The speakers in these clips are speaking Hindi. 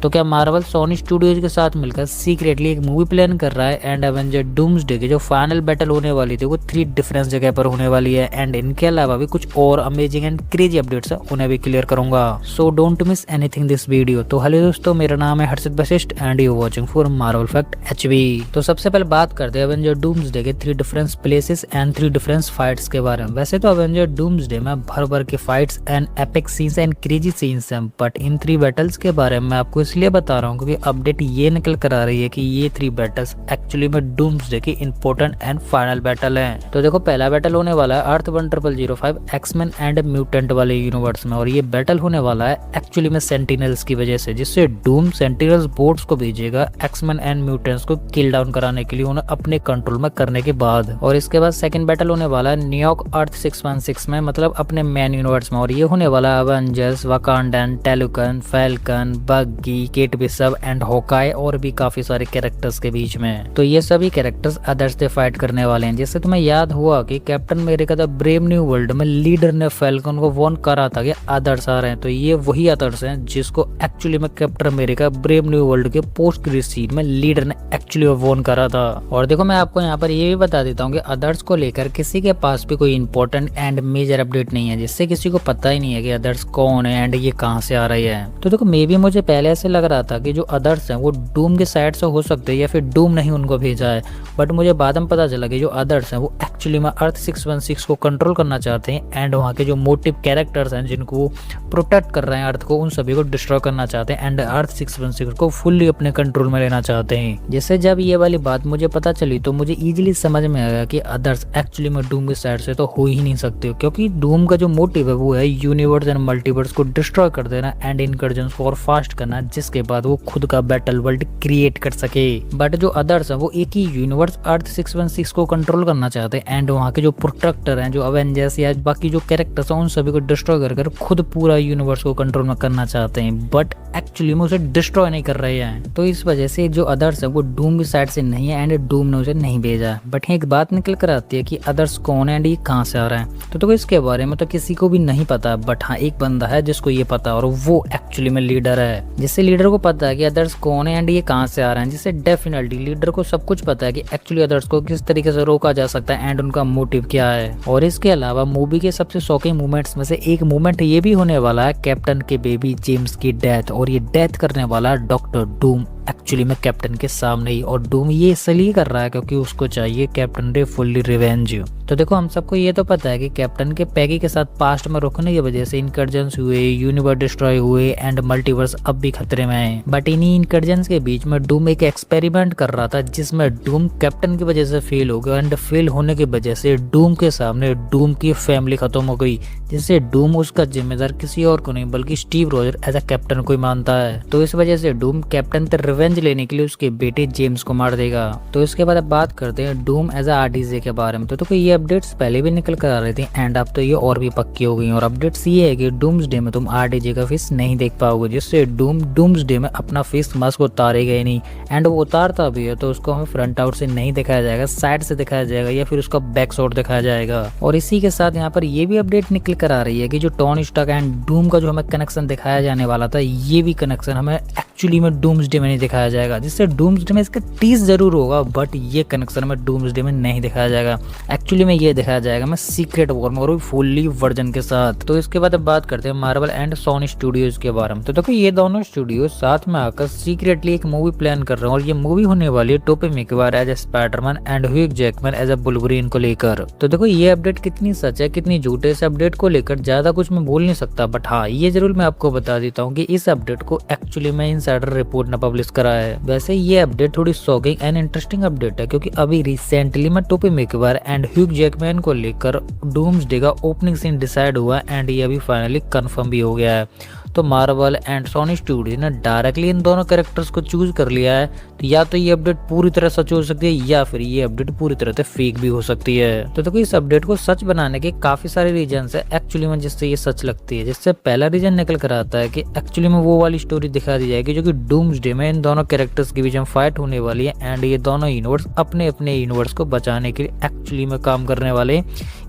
तो क्या मार्वल सोनी स्टूडियोज के साथ मिलकर सीक्रेटली एक मूवी प्लान कर रहा है एंड एवेंजर डूम्सडे की जो फाइनल बैटल होने वाली थी वो 3 डिफरेंट जगह पर होने वाली है एंड इनके अलावा भी कुछ और अमेजिंग एंड क्रेजी अपडेट्स है उन्हें भी क्लियर करूंगा। So don't miss anything this video. तो हेलो दोस्तों, मेरा नाम है Harshit Vashisht and you watching for Marvel fact HV. तो सबसे पहले बात करते हैं एवेंजर डूम्सडे के 3 different places and 3 different fights के बारे में। वैसे तो एवेंजर डूम्सडे में भर भर के fights and epic scenes and crazy scenes हैं, बट इन 3 बैटल्स के बारे में मैं आपको इसलिए बता रहा हूँ क्योंकि अपडेट ये निकल कर आ रही है कि ये 3 बैटल्स एक्चुअली में डूम्सडे की इंपॉर्टेंट एंड फाइनल बैटल है। तो देखो, पहला बैटल होने वाला है अर्थ 1005 एक्समैन एंड म्यूटेंट वाले यूनिवर्स में, और ये बैटल होने वाला है एक्चुअली में सेंटिनल्स की वजह से, जिससे डूम सेंटिनल्स बोट्स को भेजेगा एक्समैन एंड म्यूटेंट्स को किल डाउन कराने के लिए, उन्हें अपने कंट्रोल में करने के बाद। और इसके बाद सेकंड बैटल होने वाला है न्यूयॉर्क अर्थ 616 में, मतलब अपने मेन यूनिवर्स में, और ये होने वाला है अवेंजर्स, वाकांडन, टेलुकन, Falcon, Bucky, Kate Bishop and Hawkeye और भी काफी सारे कैरेक्टर्स के बीच में। तो ये सभी कैरेक्टर्स अदर्स से फाइट करने वाले हैं। जैसे तुम्हें याद हुआ कि captain America the brave new world में लीडर ने फैल्कन को वार्न करा था कि अदर्स आ रहे हैं, तो ये वही अदर्स हैं जिसको एक्चुअली में captain America brave new world के पोस्ट क्रेडिट सीन में लीडर ने एक्चुअली वार्न करा था। और देखो, मैं आपको यहाँ पर ये भी बता देता हूँ कि अदर्स को लेकर किसी के पास भी कोई इंपॉर्टेंट एंड मेजर अपडेट नहीं है, जिससे किसी को पता ही नहीं है कि अदर्स कौन है एंड ये कहाँ से आ रही है। तो देखो, मे भी मुझे पहले ऐसे लग रहा था कि जो अदर्स हैं वो डूम के साइड से हो सकते हैं या फिर डूम नहीं उनको भेजा है, बट मुझे बाद में पता चला कि जो अदर्स हैं वो एक्चुअली में अर्थ 616 को कंट्रोल करना चाहते हैं एंड वहाँ के जो मोटिव कैरेक्टर्स हैं जिनको वो प्रोटेक्ट कर रहे हैं अर्थ को, उन सभी को डिस्ट्रॉय करना चाहते हैं एंड अर्थ 616 को फुल्ली अपने कंट्रोल में लेना चाहते हैं। जैसे जब ये वाली बात मुझे पता चली तो मुझे इजीली समझ में आया कि अदर्स एक्चुअली में डूम की साइड से तो हो ही नहीं सकते, क्योंकि डूम का जो मोटिव है वो है यूनिवर्स एंड मल्टीवर्स को डिस्ट्रॉय कर देना एंड इनकर्जन्स को और फास्ट करना, जिसके बाद वो खुद का बैटल वर्ल्ड क्रिएट कर सके। बट जो अदर्स है वो एक ही यूनिवर्स अर्थ 616 को कंट्रोल करना चाहते हैं एंड वहाँ के जो प्रोटेक्टर हैं, जो अवेंजर्स या बाकी जो कैरेक्टर्स हैं, उन सभी को डिस्ट्रॉय कर खुद पूरा यूनिवर्स को कंट्रोल में करना चाहते हैं, बट एक्चुअली में उसे डिस्ट्रॉय नहीं कर रहे हैं। तो इस वजह से जो अदर्स है वो डूम की साइड से नहीं है एंड डूम ने उसे नहीं भेजा। बट एक बात निकल कर आती है कि अदर्स कौन है एंड ये कहाँ से आ रहा है। तो इसके बारे में तो किसी को भी नहीं पता, बट हाँ, एक बंदा है जिसको ये पता है और वो एक्चुअली में लीडर है, जिससे लीडर को पता है कि अदर्स कौन है एंड ये कहाँ से आ रहे हैं, जिससे डेफिनेटली लीडर को सब कुछ पता है कि एक्चुअली अदर्स को किस तरीके से रोका जा सकता है एंड उनका मोटिव क्या है। और इसके अलावा मूवी के सबसे शॉकिंग मूवमेंट्स में से एक मूवमेंट ये भी होने वाला है कैप्टन के बेबी जेम्स की डेथ, और ये डेथ करने वाला डॉक्टर डूम एक्चुअली में कैप्टन के सामने ही। और डूम ये इसलिए कर रहा है क्योंकि उसको चाहिए कैप्टन रे फुल्ली रिवेंज। तो देखो, हम सबको ये तो पता है कि कैप्टन के पैगी के साथ पास्ट में रुकने की वजह से इनकर्जन्स हुए, यूनिवर्स डिस्ट्रॉय हुए एंड मल्टीवर्स अब भी खतरे में है। बट इन्हीं इनकर्जन्स के बीच में डूम एक एक्सपेरिमेंट कर रहा था जिसमें डूम कैप्टन की वजह से फेल हो गया एंड फेल होने की वजह से डूम के सामने डूम की फैमिली खत्म हो गई, जिससे डूम उसका जिम्मेदार किसी और को नहीं बल्कि Steve Roger as a captain को ही मानता है। तो इस वजह से डूम कैप्टन से रिवेंज लेने के लिए उसके बेटे जेम्स को मार देगा। तो इसके बाद अब बात करते हैं डूम एज अ आरडीजे के बारे में। तो ये अपडेट्स पहले भी निकल कर आ रही थी एंड अब तो ये और भी पक्की हो गई, और अपडेट्स ये है कि डूम्सडे में तुम आरडीजे का फेस नहीं देख पाओगे, जिससे डूम्सडे में अपना फेस मास्क उतारेगा ही नहीं एंड वो उतारता भी है तो उसको हमें फ्रंट आउट से नहीं दिखाया जाएगा, साइड से दिखाया जाएगा या फिर उसका बैक शॉट दिखाया जाएगा। और इसी के साथ यहाँ पर ये भी अपडेट निकल कर आ रही है कि जो टोनी स्टार्क एंड डूम का जो हमें कनेक्शन दिखाया जाने वाला था, ये भी कनेक्शन हमें एक्चुअली में डूम्सडे में नहीं दिखाया जाएगा, जिससे डूम्सडे में इसका टीज जरूर होगा बट ये कनेक्शन में डूम्सडे में नहीं दिखाया जाएगा। एक्चुअली में ये दिखाया जाएगा मैं सीक्रेट वॉर में और फुल्ली वर्जन के साथ। तो इसके बाद अब बात करते हैं मार्वल एंड सोनी स्टूडियोज के बारे में। तो देखो, ये दोनों स्टूडियो साथ में आकर सीक्रेटली एक मूवी प्लान कर रहे हैं और ये मूवी होने वाली है Tobey Maguire as a Spiderman and Hugh Jackman as a Wolverine को लेकर। तो देखो, ये अपडेट कितनी सच है कितनी झूठ है, इस अपडेट को लेकर ज्यादा कुछ मैं बोल नहीं सकता, बट हाँ, ये जरूर मैं आपको बता देता हूँ कि इस अपडेट को एक्चुअली में इनसाइडर रिपोर्ट ने पब्लिश करा है। वैसे ये अपडेट थोड़ी शॉकिंग एंड इंटरेस्टिंग अपडेट है क्योंकि अभी रिसेंटली में Tobey Maguire and Hugh Jackman को लेकर डूम्सडे का ओपनिंग सीन डिसाइड हुआ एंड ये अभी फाइनली कंफर्म भी हो गया है। तो मार्वल एंड सोनी स्टूडियो ने डायरेक्टली इन दोनों कैरेक्टर्स को चूज कर लिया है। तो या तो ये अपडेट पूरी तरह सच हो सकती है या फिर ये अपडेट पूरी तरह से फेक भी हो सकती है। तो देखो, इस अपडेट को सच बनाने के काफी सारे रीजन है एक्चुअली में जिससे ये सच लगती है। जिससे पहला रीजन निकल कर आता है कि एक्चुअली में वो वाली स्टोरी दिखा दी जाएगी जो कि डूम्सडे में इन दोनों कैरेक्टर्स के बीच में फाइट होने वाली है एंड ये दोनों यूनिवर्स अपने अपने यूनिवर्स को बचाने के लिए एक्चुअली में काम करने वाले।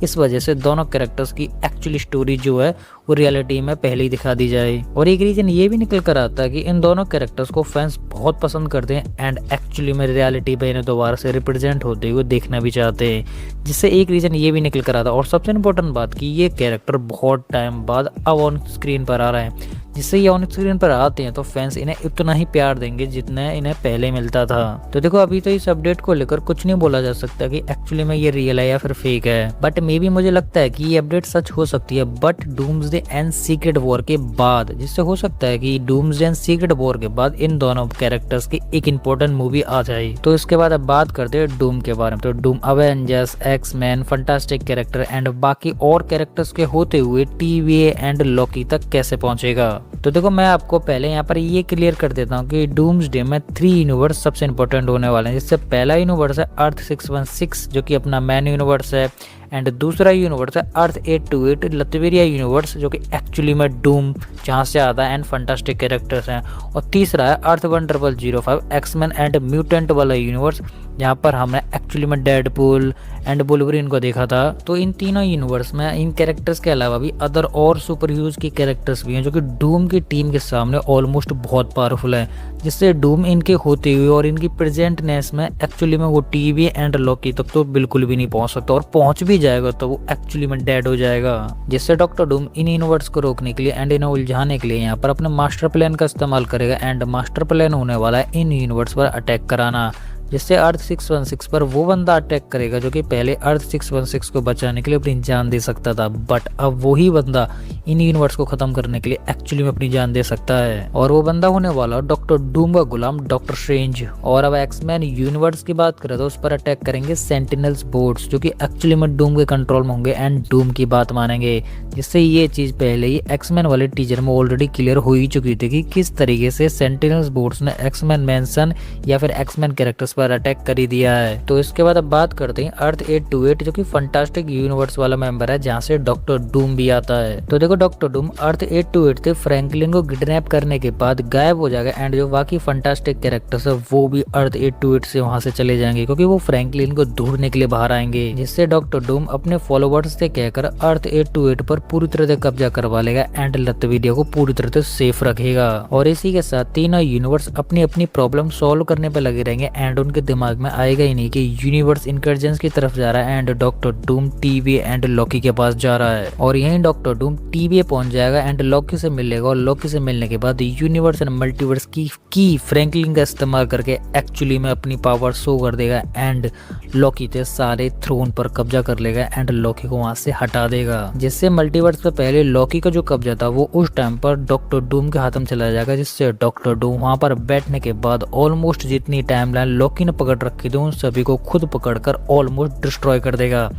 इस वजह से दोनों कैरेक्टर्स की एक्चुअली स्टोरी जो है वो रियलिटी में पहले ही दिखा दी जाए। और एक रीजन ये भी निकल कर आता है कि इन दोनों कैरेक्टर्स को फैंस बहुत पसंद करते हैं एंड एक्चुअली में रियलिटी पे इन्हें दोबारा से रिप्रेजेंट होते हुए देखना भी चाहते हैं, जिससे एक रीजन ये भी निकल कर आता है। और सबसे इम्पोर्टेंट बात कि ये कैरेक्टर बहुत टाइम बाद अब ऑन स्क्रीन पर आ रहा है, जिससे ये ऑन स्क्रीन पर आते हैं तो फैंस इन्हें उतना ही प्यार देंगे जितना इन्हें पहले मिलता था। तो देखो अभी तो इस अपडेट को लेकर कुछ नहीं बोला जा सकता कि एक्चुअली में ये रियल है या फिर फेक है, बट मे बी मुझे लगता है कि ये अपडेट सच हो सकती है, but doomsday and secret war के बाद, जिससे हो सकता है कि डूम्सडे एंड सीक्रेट वॉर के बाद इन दोनों कैरेक्टर्स की एक इंपॉर्टेंट मूवी आ जाए। तो इसके बाद अब बात करते हैं डूम के बारे में। तो Doom Avengers, X Men, fantastic character and बाकी और कैरेक्टर्स के होते हुए TVA एंड लॉकी तक कैसे पहुंचेगा। तो देखो मैं आपको पहले यहाँ पर ये क्लियर कर देता हूँ कि डूम्सडे में 3 यूनिवर्स सबसे इंपॉर्टेंट होने वाले हैं, जिससे पहला यूनिवर्स है अर्थ 616 जो कि अपना मैन यूनिवर्स है, एंड दूसरा यूनिवर्स है अर्थ 828 लतवेरिया यूनिवर्स जो कि एक्चुअली में डूम जहाँ से आता है एंड फंटास्टिक कैरेक्टर्स हैं, और तीसरा है अर्थ 1005 एक्समैन एंड म्यूटेंट वाला यूनिवर्स जहाँ पर हमने एक्चुअली में डेडपूल एंड वुल्वरीन को देखा था। तो इन तीनों यूनिवर्स में इन कैरेक्टर्स के अलावा भी अदर और सुपर ह्यूज की कैरेक्टर्स भी हैं जो कि डूम की टीम के सामने ऑलमोस्ट बहुत पावरफुल है, जिससे डूम इनके होते हुए और इनकी प्रेजेंटनेस में एक्चुअली में वो TVA एंड लॉकी तक तो बिल्कुल भी नहीं पहुंच सकता, और पहुंच भी जाएगा तो वो एक्चुअली में डेड हो जाएगा। जिससे डॉक्टर डूम इन यूनिवर्स को रोकने के लिए एंड इन्हें उलझाने के लिए यहाँ पर अपने मास्टर प्लान का इस्तेमाल करेगा, एंड मास्टर प्लान होने वाला है इन यूनिवर्स पर अटैक कराना, जिससे अर्थ 616 पर वो बंदा अटैक करेगा जो कि पहले अर्थ 616 को बचाने के लिए अपनी जान दे सकता था, बट अब वही बंदा इन यूनिवर्स को खत्म करने के लिए एक्चुअली में अपनी जान दे सकता है, और वो बंदा होने वाला डॉक्टर डूम का गुलाम डॉक्टर स्ट्रेंज। और अब एक्समैन यूनिवर्स की बात करें तो उस पर अटैक करेंगे सेंटिनल्स बोर्ड्स जो कि एक्चुअली में डूम के कंट्रोल में होंगे एंड डूम की बात मानेंगे, जिससे ये चीज पहले ही एक्समैन वाले टीजर में ऑलरेडी क्लियर हो ही चुकी थी कि किस तरीके से सेंटिनल्स बोर्ड्स ने एक्समैन मैंसन या फिर एक्समैन कैरेक्टर्स पर अटैक कर ही दिया है। तो इसके बाद अब बात करते हैं अर्थ 828 जो कि फंटास्टिक यूनिवर्स वाला मेंबर है जहाँ से डॉक्टर डूम भी आता है। तो देखो डॉक्टर डूम अर्थ 828 से फ्रैंकलिन को किडनैप करने के बाद गायब हो जाएगा, एंड जो बाकी फंटास्टिक कैरेक्टर्स है वो भी अर्थ 828 से वहां से चले जाएंगे क्योंकि वो फ्रैंकलिन को ढूंढने के लिए बाहर आएंगे, जिससे डॉक्टर डूम अपने फॉलोवर्स से कहकर अर्थ 828 पर पूरी तरह से कब्जा करवा लेगा एंड लतवीडिया को पूरी तरह से सेफ रखेगा। और इसी के साथ तीनों यूनिवर्स अपनी अपनी प्रॉब्लम सॉल्व करने पर लगे रहेंगे, एंड उनके दिमाग में आएगा ही नहीं कि यूनिवर्स इनकर्जेंस की तरफ जा रहा है and Doctor Doom TVA and Loki के पास जा रहा है, और यहीं डॉक्टर डूम TVA पहुंच जाएगा एंड लॉकी से मिलेगा, और लॉकी से मिलने के बाद यूनिवर्स एंड मल्टीवर्स की फ्रैंकलिन का इस्तेमाल करके एक्चुअली में अपनी पावर शो कर देगा एंड लॉकी के सारे थ्रोन पर कब्जा कर लेगा एंड लॉकी को वहां से हटा देगा, जिससे मल्टीवर्स पे पहले लॉकी का जो कब्जा था वो उस टाइम पर डॉक्टर डूम के हाथ में चला जाएगा, जिससे डॉक्टर डूम वहां पर बैठने के बाद ऑलमोस्ट जितनी टाइमलाइन लॉकी ने पकड़ रखी थी उन सभी को खुद पकड़कर ऑलमोस्ट डिस्ट्रॉय कर देगा,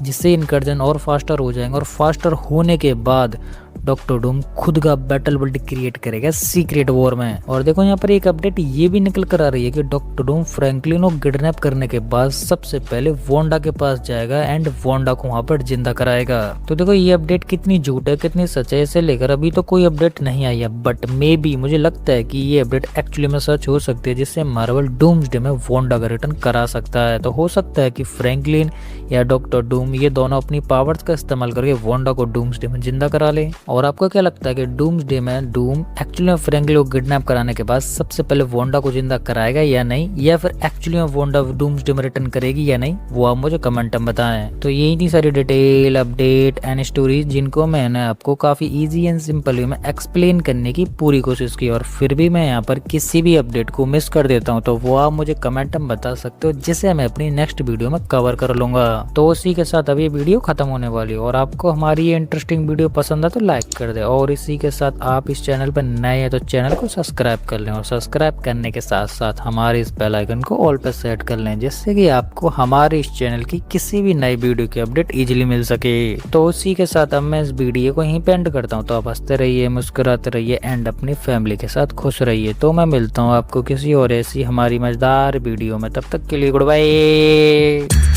जिससे इनकर्जन और फास्टर हो जाएंगे, और फास्टर होने के बाद डॉक्टर डूम खुद का बैटल वर्ल्ड क्रिएट करेगा सीक्रेट वॉर में। और देखो यहाँ पर एक अपडेट ये भी निकल कर आ रही है कि डॉक्टर डूम फ्रैंकलिन को किडनैप करने के बाद सबसे पहले वोंडा के पास जाएगा एंड वोंडा को वहां पर जिंदा कराएगा। तो देखो ये अपडेट कितनी झूठ है कितनी सच है इसे लेकर अभी तो कोई अपडेट नहीं आई है, बट मे बी मुझे लगता है कि ये अपडेट एक्चुअली में सच हो सकती है, जिससे मार्वल डूम्सडे में वोंडा का रिटर्न करा सकता है। तो हो सकता है कि फ्रैंकलिन या डॉक्टर डूम ये दोनों अपनी पावर्स का इस्तेमाल करके वोंडा को डूम्सडे में जिंदा करा ले। और आपको क्या लगता है कि डूम्सडे में डूम एक्चुअली में फ्रैंकलिन को किडनैप कराने के बाद सबसे पहले वोंडा को जिंदा कराएगा या नहीं, या फिर एक्चुअली में वोंडा डूम्सडे में रिटर्न करेगी या नहीं, वो आप मुझे कमेंट में बताएं। तो यही थी सारी डिटेल अपडेट एंड स्टोरीज जिनको मैंने आपको काफी इजी एंड सिंपल वे में एक्सप्लेन करने की पूरी कोशिश की, और फिर भी मैं यहाँ पर किसी भी अपडेट को मिस कर देता हूँ तो वो आप मुझे कमेंट में बता सकते हो, जिसे मैं अपनी नेक्स्ट वीडियो में कवर कर लूंगा। तो उसी के साथ अभी वीडियो खत्म होने वाली है, और आपको हमारी ये इंटरेस्टिंग वीडियो पसंद है तो लाइक कर दे, और इसी के साथ आप इस चैनल पर नए हैं तो चैनल को सब्सक्राइब कर लें, और सब्सक्राइब करने के साथ साथ हमारे इस बेल आइकन को ऑल पे सेट कर लें, जिससे कि आपको हमारे इस चैनल की किसी भी नई वीडियो की अपडेट इजीली मिल सके। तो उसी के साथ अब मैं इस वीडियो को यहीं पे एंड करता हूँ। तो आप हंसते रहिए, मुस्कुराते रहिए एंड अपनी फैमिली के साथ खुश रहिए। तो मैं मिलता हूँ आपको किसी और ऐसी हमारी मजेदार वीडियो में, तब तक के लिए गुड बाय।